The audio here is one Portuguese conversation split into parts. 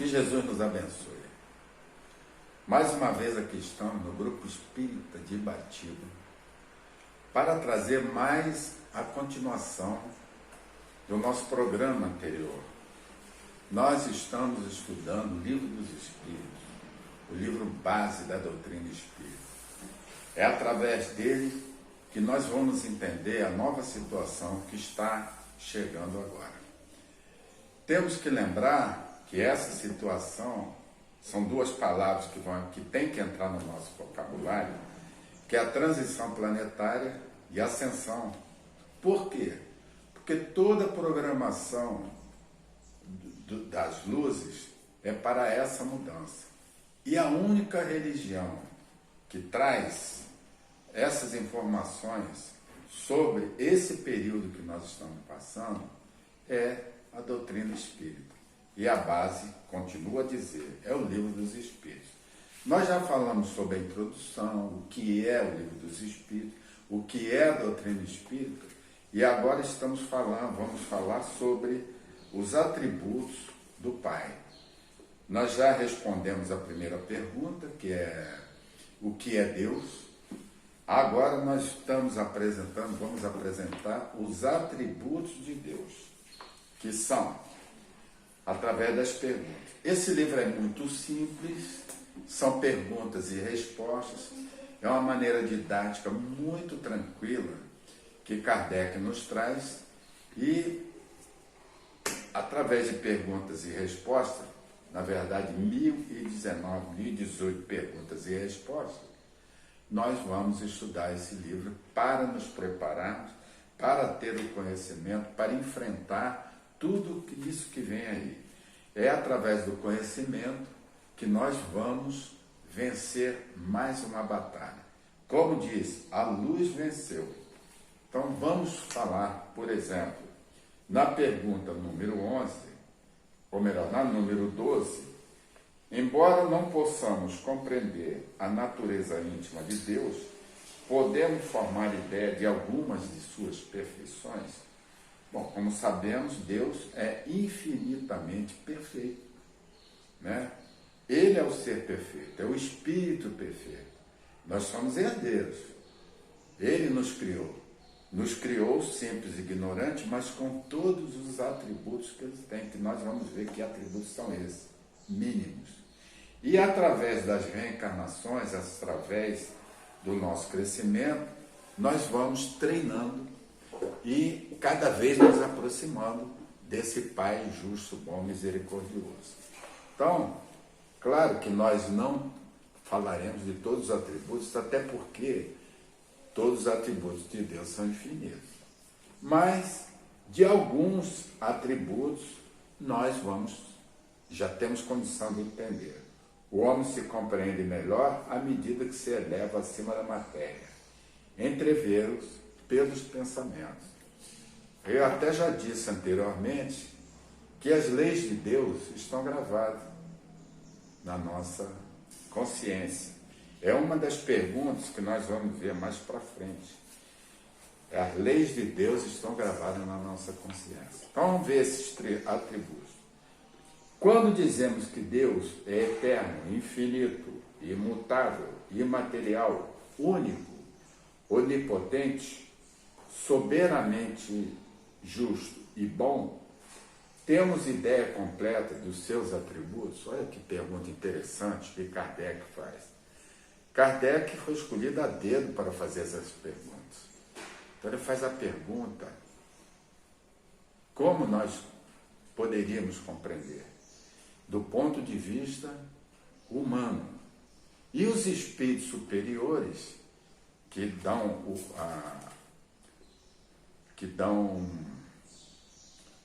Que Jesus nos abençoe. Mais uma vez aqui estamos no Grupo Espírita de Ibatiba para trazer mais a continuação do nosso programa anterior. Nós estamos estudando o Livro dos Espíritos, o livro base da doutrina espírita. É através dele que nós vamos entender a nova situação que está chegando agora. Temos que lembrar que essa situação são duas palavras que tem que entrar no nosso vocabulário, que é a transição planetária e a ascensão. Por quê? Porque toda a programação das luzes é para essa mudança. E a única religião que traz essas informações sobre esse período que nós estamos passando é a doutrina espírita. E a base, continua a dizer, é o Livro dos Espíritos. Nós já falamos sobre a introdução, o que é o Livro dos Espíritos, o que é a doutrina espírita, e agora vamos falar sobre os atributos do Pai. Nós já respondemos a primeira pergunta, que é o que é Deus. Agora nós vamos apresentar os atributos de Deus, que são através das perguntas. Esse livro é muito simples, são perguntas e respostas, é uma maneira didática muito tranquila que Kardec nos traz, e através de perguntas e respostas, na verdade 1018 perguntas e respostas, nós vamos estudar esse livro para nos prepararmos, para ter o conhecimento, para enfrentar tudo isso que vem aí. É através do conhecimento que nós vamos vencer mais uma batalha. Como diz, a luz venceu. Então vamos falar, por exemplo, na pergunta número 11, ou melhor, na número 12, embora não possamos compreender a natureza íntima de Deus, podemos formar ideia de algumas de suas perfeições. Bom, como sabemos, Deus é infinitamente perfeito, né? Ele é o ser perfeito, é o Espírito perfeito. Nós somos herdeiros. Ele nos criou simples e ignorante, mas com todos os atributos que ele tem, que nós vamos ver que atributos são esses, mínimos. E através das reencarnações, através do nosso crescimento, nós vamos treinando e cada vez nos aproximando desse Pai justo, bom, misericordioso. Então, claro que nós não falaremos de todos os atributos, até porque todos os atributos de Deus são infinitos. Mas de alguns atributos nós já temos condição de entender. O homem se compreende melhor à medida que se eleva acima da matéria, entrevê-los pelos pensamentos. Eu até já disse anteriormente que as leis de Deus estão gravadas na nossa consciência. É uma das perguntas que nós vamos ver mais para frente. As leis de Deus estão gravadas na nossa consciência. Então vamos ver esses atributos. Quando dizemos que Deus é eterno, infinito, imutável, imaterial, único, onipotente, soberanamente justo e bom, temos ideia completa dos seus atributos? Olha que pergunta interessante que Kardec faz. Kardec foi escolhido a dedo para fazer essas perguntas. Então ele faz a pergunta: como nós poderíamos compreender? Do ponto de vista humano. E os espíritos superiores que dão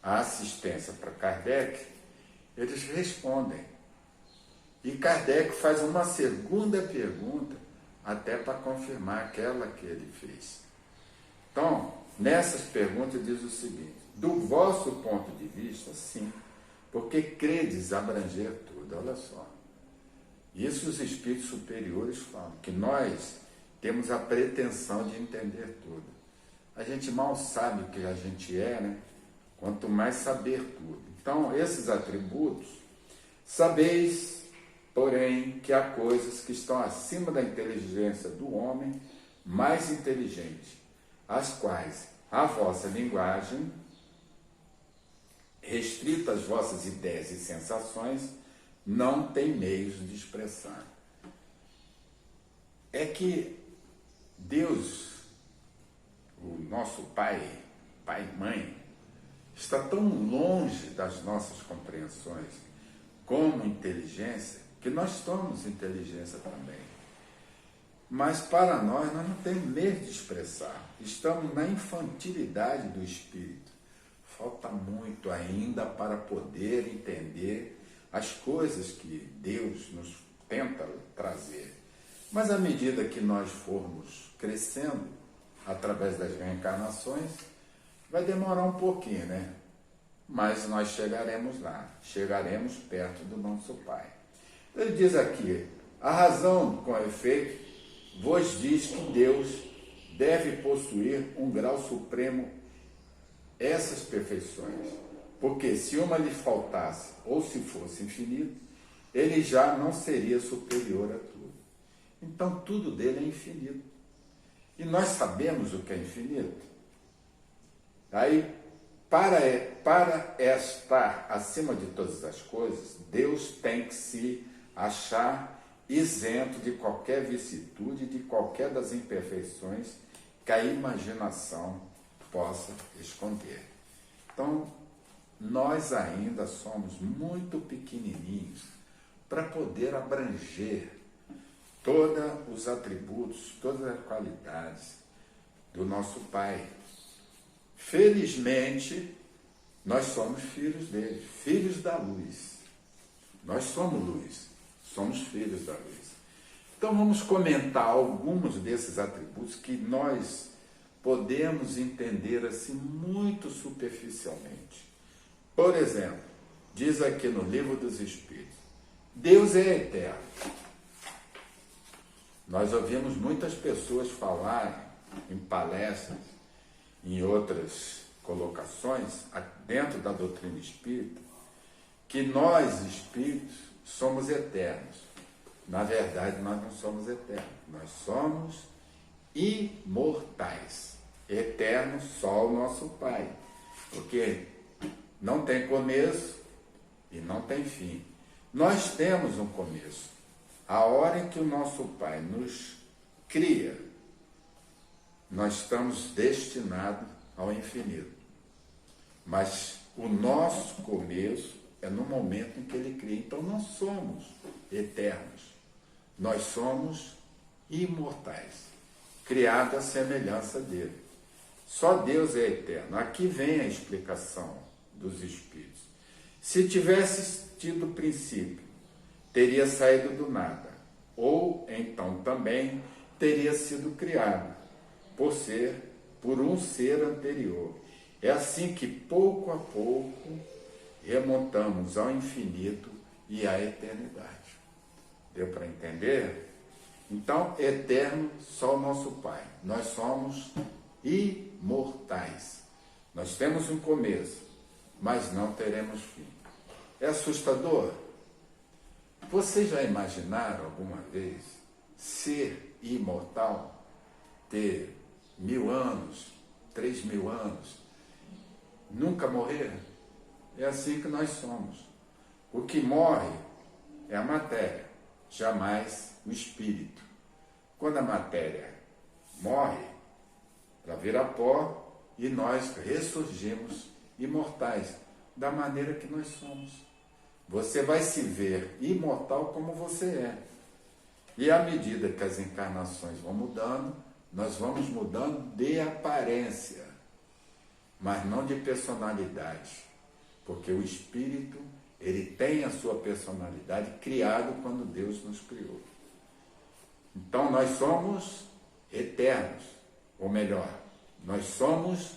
a assistência para Kardec, eles respondem. E Kardec faz uma segunda pergunta até para confirmar aquela que ele fez. Então, nessas perguntas diz o seguinte: do vosso ponto de vista, sim, porque credes abranger tudo. Olha só. Isso os espíritos superiores falam, que nós temos a pretensão de entender tudo. A gente mal sabe o que a gente é, né? Quanto mais saber tudo. Então, esses atributos Sabeis, porém, que há coisas que estão acima da inteligência do homem mais inteligente, as quais a vossa linguagem, restrita às vossas ideias e sensações, não tem meios de expressar. É que Deus, o nosso Pai e Mãe, está tão longe das nossas compreensões como inteligência, que nós somos inteligência também. Mas para nós não temos meio de expressar. Estamos na infantilidade do espírito. Falta muito ainda para poder entender as coisas que Deus nos tenta trazer. Mas à medida que nós formos crescendo, através das reencarnações, vai demorar um pouquinho, né? Mas nós chegaremos lá, chegaremos perto do nosso Pai. Ele diz aqui, a razão, com efeito, vos diz que Deus deve possuir um grau supremo essas perfeições, porque se uma lhe faltasse, ou se fosse infinito, ele já não seria superior a tudo. Então tudo dele é infinito. E nós sabemos o que é infinito. Aí, para estar acima de todas as coisas, Deus tem que se achar isento de qualquer vicissitude, de qualquer das imperfeições que a imaginação possa esconder. Então, nós ainda somos muito pequenininhos para poder abranger todos os atributos, todas as qualidades do nosso Pai. Felizmente, nós somos filhos dele, filhos da luz. Nós somos luz, somos filhos da luz. Então vamos comentar alguns desses atributos que nós podemos entender assim muito superficialmente. Por exemplo, diz aqui no Livro dos Espíritos, Deus é eterno. Nós ouvimos muitas pessoas falarem em palestras, em outras colocações, dentro da doutrina espírita, que nós, espíritos, somos eternos. Na verdade, nós não somos eternos, nós somos imortais. Eterno só o nosso Pai, porque não tem começo e não tem fim. Nós temos um começo. A hora em que o nosso Pai nos cria, nós estamos destinados ao infinito. Mas o nosso começo é no momento em que Ele cria. Então nós somos eternos. Nós somos imortais, criados à semelhança dele. Só Deus é eterno. Aqui vem a explicação dos Espíritos. Se tivesse tido princípio, teria saído do nada, ou então também teria sido criado, por um ser anterior. É assim que, pouco a pouco, remontamos ao infinito e à eternidade. Deu para entender? Então, eterno só o nosso Pai. Nós somos imortais. Nós temos um começo, mas não teremos fim. É assustador? Vocês já imaginaram alguma vez ser imortal? Ter 1000 anos, 3000 anos, nunca morrer? É assim que nós somos. O que morre é a matéria, jamais o espírito. Quando a matéria morre, ela vira pó e nós ressurgimos imortais, da maneira que nós somos. Você vai se ver imortal como você é. E à medida que as encarnações vão mudando, nós vamos mudando de aparência, mas não de personalidade. Porque o espírito, ele tem a sua personalidade criado quando Deus nos criou. Então nós somos eternos, ou melhor, nós somos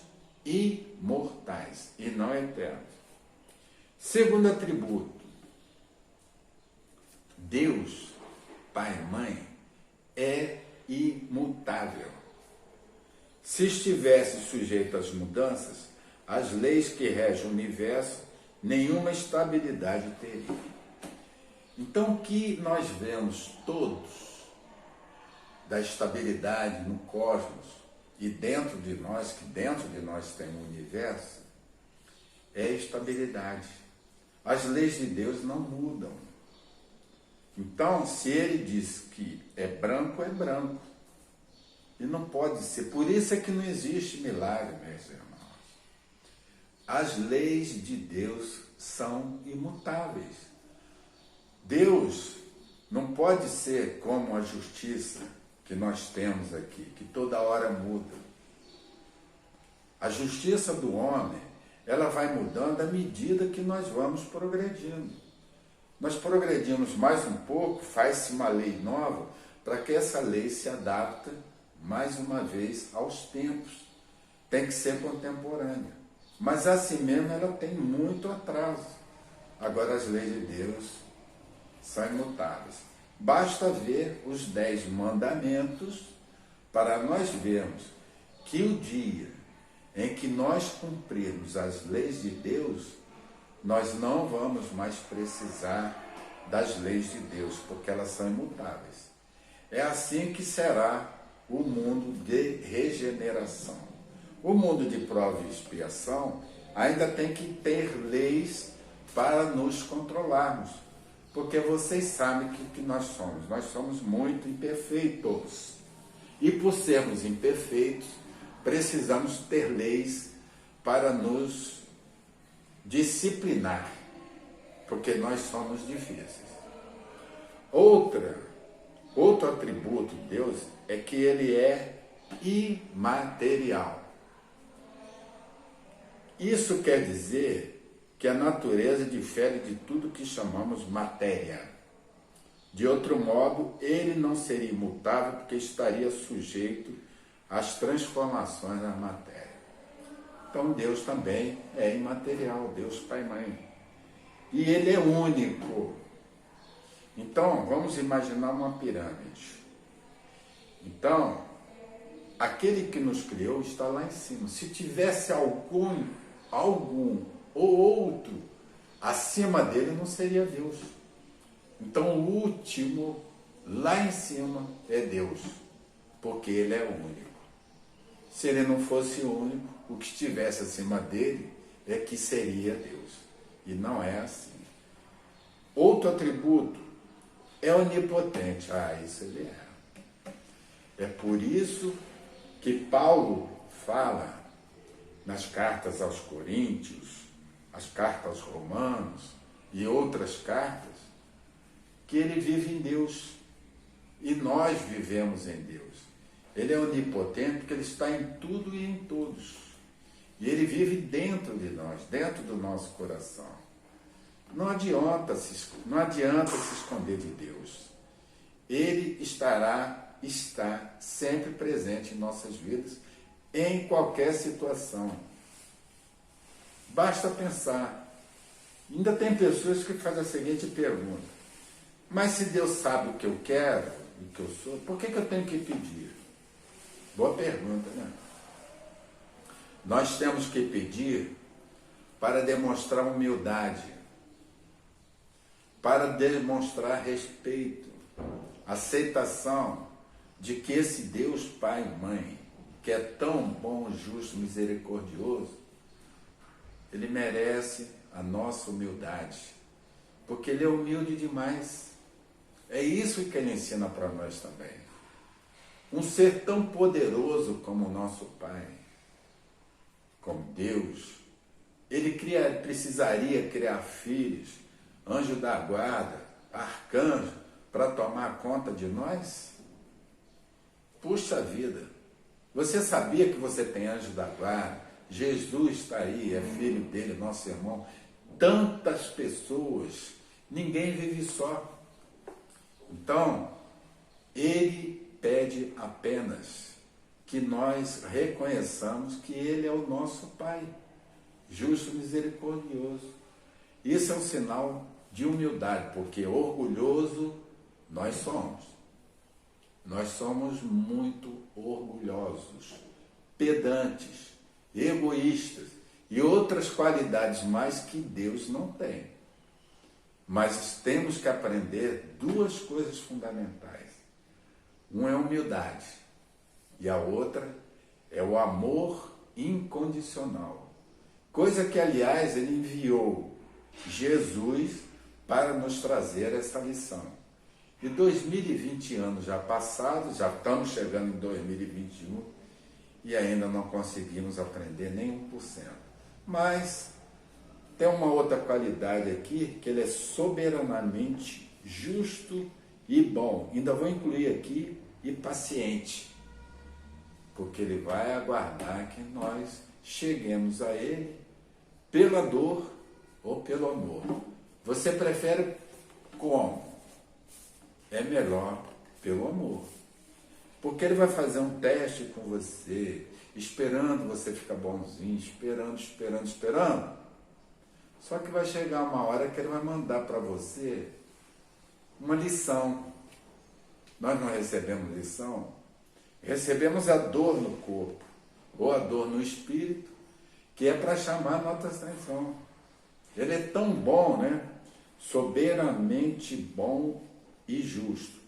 imortais e não eternos. Segundo atributo, Deus, Pai e Mãe, é imutável. Se estivesse sujeito às mudanças, as leis que regem o universo, nenhuma estabilidade teria. Então, o que nós vemos todos da estabilidade no cosmos e dentro de nós, que dentro de nós tem um universo, é estabilidade. As leis de Deus não mudam. Então, se ele diz que é branco, é branco. E não pode ser. Por isso é que não existe milagre, meus irmãos. As leis de Deus são imutáveis. Deus não pode ser como a justiça que nós temos aqui, que toda hora muda. A justiça do homem, ela vai mudando à medida que nós vamos progredindo. Nós progredimos mais um pouco, faz-se uma lei nova, para que essa lei se adapte mais uma vez aos tempos. Tem que ser contemporânea. Mas assim mesmo ela tem muito atraso. Agora as leis de Deus são imutáveis. Basta ver os 10 mandamentos para nós vermos que o dia em que nós cumprirmos as leis de Deus, nós não vamos mais precisar das leis de Deus, porque elas são imutáveis. É assim que será o mundo de regeneração. O mundo de prova e expiação ainda tem que ter leis para nos controlarmos, porque vocês sabem que nós somos. Nós somos muito imperfeitos. E por sermos imperfeitos, precisamos ter leis para nos disciplinar, porque nós somos difíceis. Outro atributo de Deus é que ele é imaterial. Isso quer dizer que a natureza difere de tudo que chamamos matéria. De outro modo, ele não seria imutável porque estaria sujeito às transformações da matéria. Então Deus também é imaterial, Deus Pai e Mãe. E ele é único. Então, vamos imaginar uma pirâmide. Então, aquele que nos criou está lá em cima. Se tivesse algum ou outro acima dele, não seria Deus. Então, o último lá em cima é Deus, porque ele é único. Se ele não fosse único, o que estivesse acima dele é que seria Deus. E não é assim. Outro atributo é onipotente. Isso ele é. É por isso que Paulo fala nas cartas aos Coríntios, as cartas aos Romanos e outras cartas, que ele vive em Deus e nós vivemos em Deus. Ele é onipotente porque ele está em tudo e em todos. E ele vive dentro de nós, dentro do nosso coração. Não adianta se esconder de Deus. Ele está sempre presente em nossas vidas, em qualquer situação. Basta pensar. Ainda tem pessoas que fazem a seguinte pergunta: mas se Deus sabe o que eu quero, o que eu sou, por que eu tenho que pedir? Boa pergunta, né? Nós temos que pedir para demonstrar humildade, para demonstrar respeito, aceitação de que esse Deus Pai e Mãe, que é tão bom, justo, misericordioso, ele merece a nossa humildade, porque ele é humilde demais. É isso que ele ensina para nós também. Um ser tão poderoso como o nosso Pai, como Deus, ele precisaria criar filhos, anjo da guarda, arcanjo, para tomar conta de nós? Puxa vida! Você sabia que você tem anjo da guarda? Jesus está aí, é filho dele, nosso irmão. Tantas pessoas, ninguém vive só. Então, ele pede apenas que nós reconheçamos que ele é o nosso Pai, justo e misericordioso. Isso é um sinal de humildade, porque orgulhoso nós somos. Nós somos muito orgulhosos, pedantes, egoístas e outras qualidades mais que Deus não tem. Mas temos que aprender duas coisas fundamentais. Uma é a humildade e a outra é o amor incondicional. Coisa que, aliás, ele enviou Jesus para nos trazer essa lição. E 2020 anos já passados, já estamos chegando em 2021 e ainda não conseguimos aprender nem 1%. Mas tem uma outra qualidade aqui, que ele é soberanamente justo e bom. Ainda vou incluir aqui e paciente, porque ele vai aguardar que nós cheguemos a ele pela dor ou pelo amor. Você prefere como? É melhor pelo amor. Porque ele vai fazer um teste com você, esperando você ficar bonzinho, esperando. Só que vai chegar uma hora que ele vai mandar para você uma lição. Nós não recebemos lição, recebemos a dor no corpo, ou a dor no espírito, que é para chamar a nossa atenção. Ele é tão bom, né? Soberanamente bom e justo.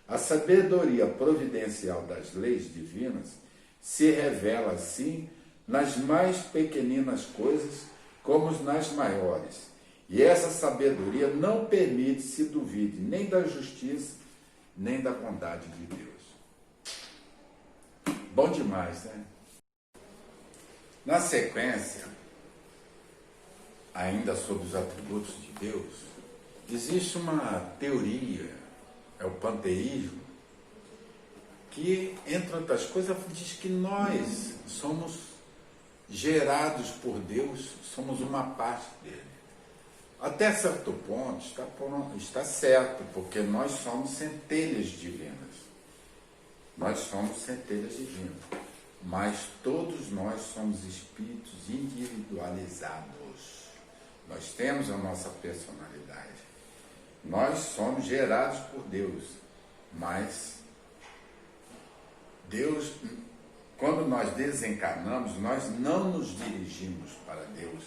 A sabedoria providencial das leis divinas se revela assim nas mais pequeninas coisas como nas maiores. E essa sabedoria não permite se duvide nem da justiça, nem da bondade de Deus. Bom demais, né? Na sequência, ainda sobre os atributos de Deus, existe uma teoria, é o panteísmo, que, entre outras coisas, diz que nós somos gerados por Deus, somos uma parte dele. Até certo ponto está certo, porque nós somos centelhas divinas. Nós somos centelhas divinas. Mas todos nós somos espíritos individualizados. Nós temos a nossa personalidade. Nós somos gerados por Deus. Mas Deus, quando nós desencarnamos, nós não nos dirigimos para Deus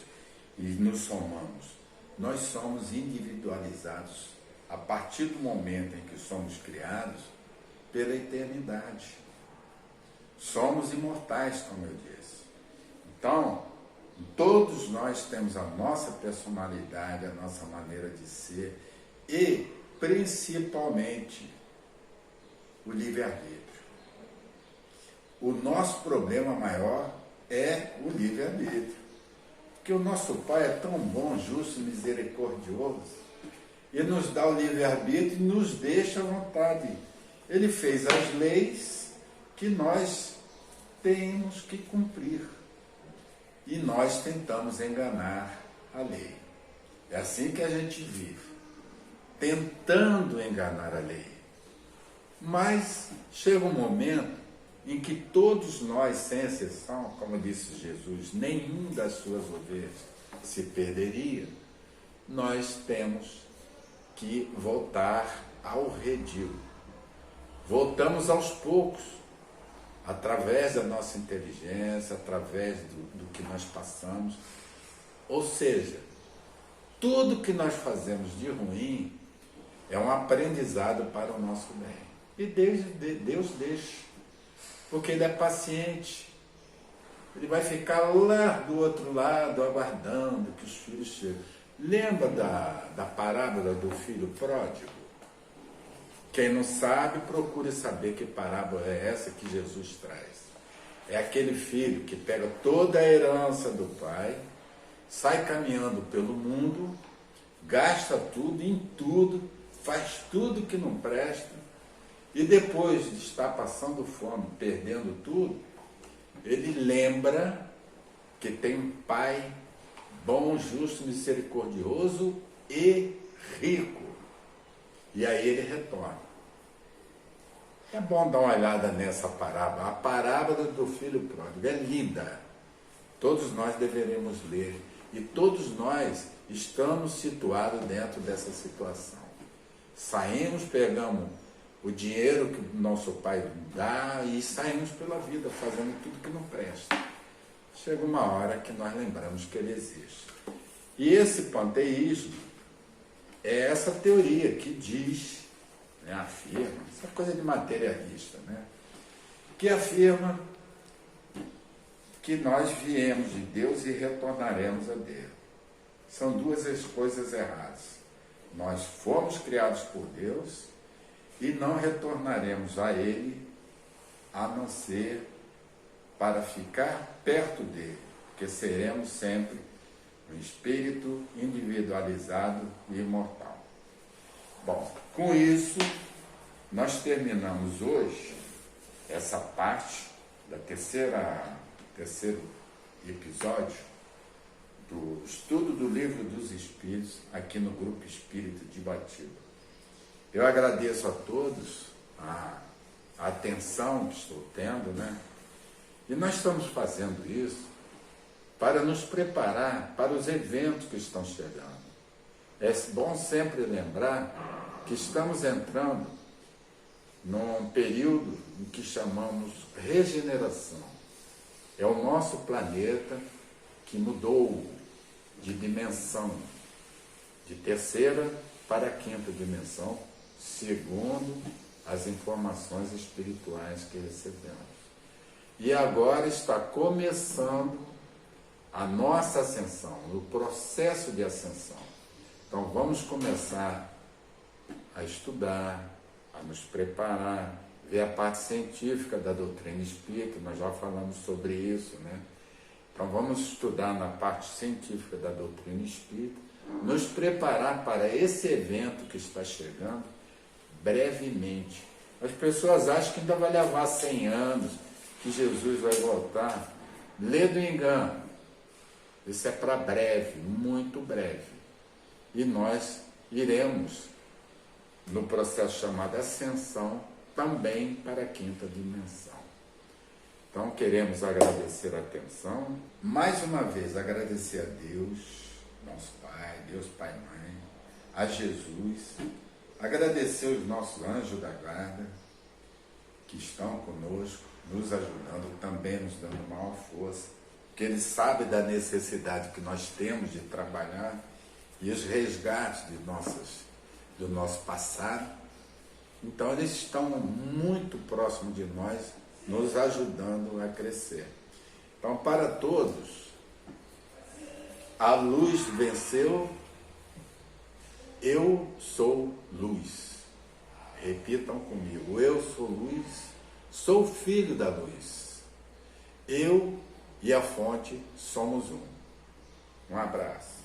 e nos somamos. Nós somos individualizados a partir do momento em que somos criados pela eternidade. Somos imortais, como eu disse. Então, todos nós temos a nossa personalidade, a nossa maneira de ser e, principalmente, o livre-arbítrio. O nosso problema maior é o livre-arbítrio. Porque o nosso Pai é tão bom, justo, misericordioso, e nos dá o livre-arbítrio e nos deixa à vontade. Ele fez as leis que nós temos que cumprir. E nós tentamos enganar a lei. É assim que a gente vive, tentando enganar a lei. Mas chega um momento em que todos nós, sem exceção, como disse Jesus, nenhum das suas ovelhas se perderia, nós temos que voltar ao redil. Voltamos aos poucos, através da nossa inteligência, através do que nós passamos. Ou seja, tudo que nós fazemos de ruim é um aprendizado para o nosso bem. E Deus deixa. Porque Ele é paciente. Ele vai ficar lá do outro lado, aguardando que os filhos cheguem. Lembra da parábola do filho pródigo? Quem não sabe, procure saber que parábola é essa que Jesus traz. É aquele filho que pega toda a herança do pai, sai caminhando pelo mundo, gasta tudo, em tudo, faz tudo que não presta, e depois de estar passando fome, perdendo tudo, ele lembra que tem um pai bom, justo, misericordioso e rico. E aí ele retorna. É bom dar uma olhada nessa parábola. A parábola do filho pródigo é linda. Todos nós deveremos ler. E todos nós estamos situados dentro dessa situação. Saímos, pegamos o dinheiro que o nosso pai dá e saímos pela vida fazendo tudo que não presta. Chega uma hora que nós lembramos que ele existe. E esse panteísmo é essa teoria que diz, né, afirma, essa coisa de materialista, né, que afirma que nós viemos de Deus e retornaremos a Deus. São duas as coisas erradas. Nós fomos criados por Deus e não retornaremos a Ele, a não ser para ficar perto dele, porque seremos sempre um espírito individualizado e imortal. Bom, com isso, nós terminamos hoje essa parte da terceiro episódio do estudo do Livro dos Espíritos, aqui no Grupo Espírito de Batiba. Eu agradeço a todos a atenção que estou tendo, né? E nós estamos fazendo isso para nos preparar para os eventos que estão chegando. É bom sempre lembrar que estamos entrando num período em que chamamos regeneração. É o nosso planeta que mudou de dimensão, de terceira para a quinta dimensão, segundo as informações espirituais que recebemos. E agora está começando a nossa ascensão, o processo de ascensão. Então vamos começar a estudar, a nos preparar, ver a parte científica da doutrina espírita, nós já falamos sobre isso, né? Então vamos estudar na parte científica da doutrina espírita, nos preparar para esse evento que está chegando brevemente. As pessoas acham que ainda vai levar 100 anos, que Jesus vai voltar. Lê do engano. Isso é para breve, muito breve. E nós iremos, no processo chamado ascensão, também para a quinta dimensão. Então, queremos agradecer a atenção. Mais uma vez, agradecer a Deus, nosso Pai, Deus Pai e Mãe, a Jesus, agradecer os nossos anjos da guarda, que estão conosco, nos ajudando, também nos dando maior força, porque eles sabem da necessidade que nós temos de trabalhar e os resgates do nosso passado. Então, eles estão muito próximos de nós, nos ajudando a crescer. Então, para todos, a luz venceu, eu sou luz. Repitam comigo, eu sou luz, sou filho da luz. Eu e a fonte somos um. Um abraço.